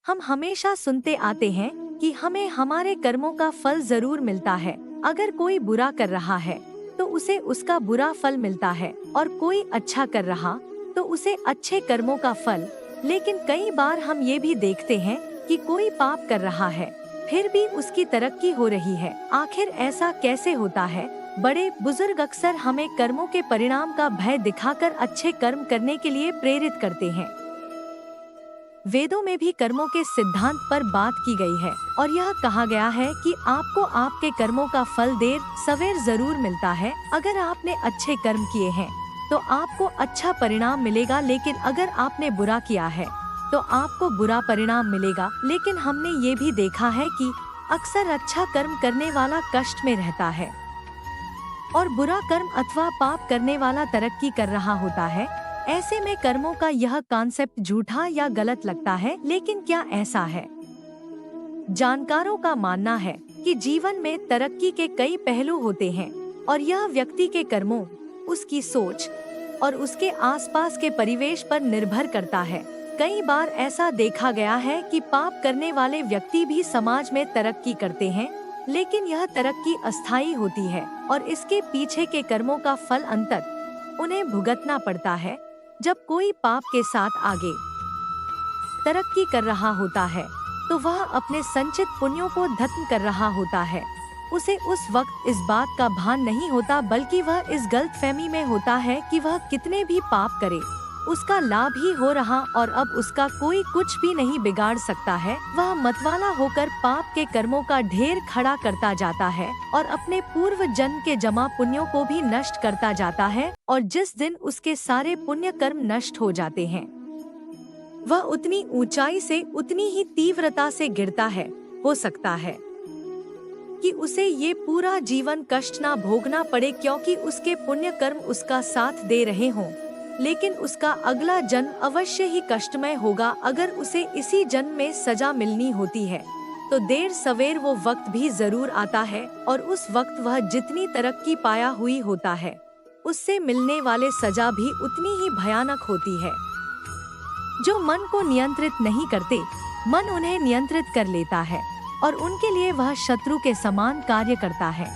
हम हमेशा सुनते आते हैं कि हमें हमारे कर्मों का फल जरूर मिलता है। अगर कोई बुरा कर रहा है तो उसे उसका बुरा फल मिलता है, और कोई अच्छा कर रहा तो उसे अच्छे कर्मों का फल। लेकिन कई बार हम ये भी देखते हैं कि कोई पाप कर रहा है फिर भी उसकी तरक्की हो रही है। आखिर ऐसा कैसे होता है? बड़े बुजुर्ग अक्सर हमें कर्मों के परिणाम का भय दिखाकर अच्छे कर्म करने के लिए प्रेरित करते हैं। वेदों में भी कर्मों के सिद्धांत पर बात की गई है, और यह कहा गया है कि आपको आपके कर्मों का फल देर सवेर जरूर मिलता है। अगर आपने अच्छे कर्म किए हैं तो आपको अच्छा परिणाम मिलेगा, लेकिन अगर आपने बुरा किया है तो आपको बुरा परिणाम मिलेगा। लेकिन हमने ये भी देखा है कि अक्सर अच्छा कर्म करने वाला कष्ट में रहता है और बुरा कर्म अथवा पाप करने वाला तरक्की कर रहा होता है। ऐसे में कर्मों का यह कॉन्सेप्ट झूठा या गलत लगता है, लेकिन क्या ऐसा है? जानकारों का मानना है कि जीवन में तरक्की के कई पहलू होते हैं और यह व्यक्ति के कर्मों, उसकी सोच और उसके आसपास के परिवेश पर निर्भर करता है। कई बार ऐसा देखा गया है कि पाप करने वाले व्यक्ति भी समाज में तरक्की करते हैं, लेकिन यह तरक्की अस्थायी होती है और इसके पीछे के कर्मों का फल अंततः उन्हें भुगतना पड़ता है। जब कोई पाप के साथ आगे तरक्की कर रहा होता है तो वह अपने संचित पुण्यों को खत्म कर रहा होता है। उसे उस वक्त इस बात का भान नहीं होता, बल्कि वह इस गलतफहमी में होता है कि वह कितने भी पाप करे उसका लाभ ही हो रहा और अब उसका कोई कुछ भी नहीं बिगाड़ सकता है। वह मतवाला होकर पाप के कर्मों का ढेर खड़ा करता जाता है और अपने पूर्व जन्म के जमा पुण्यों को भी नष्ट करता जाता है, और जिस दिन उसके सारे पुण्य कर्म नष्ट हो जाते हैं वह उतनी ऊंचाई से उतनी ही तीव्रता से गिरता है। हो सकता है कि उसे ये पूरा जीवन कष्ट ना भोगना पड़े क्योंकि उसके पुण्य कर्म उसका साथ दे रहे हों, लेकिन उसका अगला जन्म अवश्य ही कष्टमय होगा। अगर उसे इसी जन्म में सजा मिलनी होती है तो देर सवेर वो वक्त भी जरूर आता है, और उस वक्त वह जितनी तरक्की पाया हुई होता है उससे मिलने वाले सजा भी उतनी ही भयानक होती है। जो मन को नियंत्रित नहीं करते, मन उन्हें नियंत्रित कर लेता है और उनके लिए वह शत्रु के समान कार्य करता है।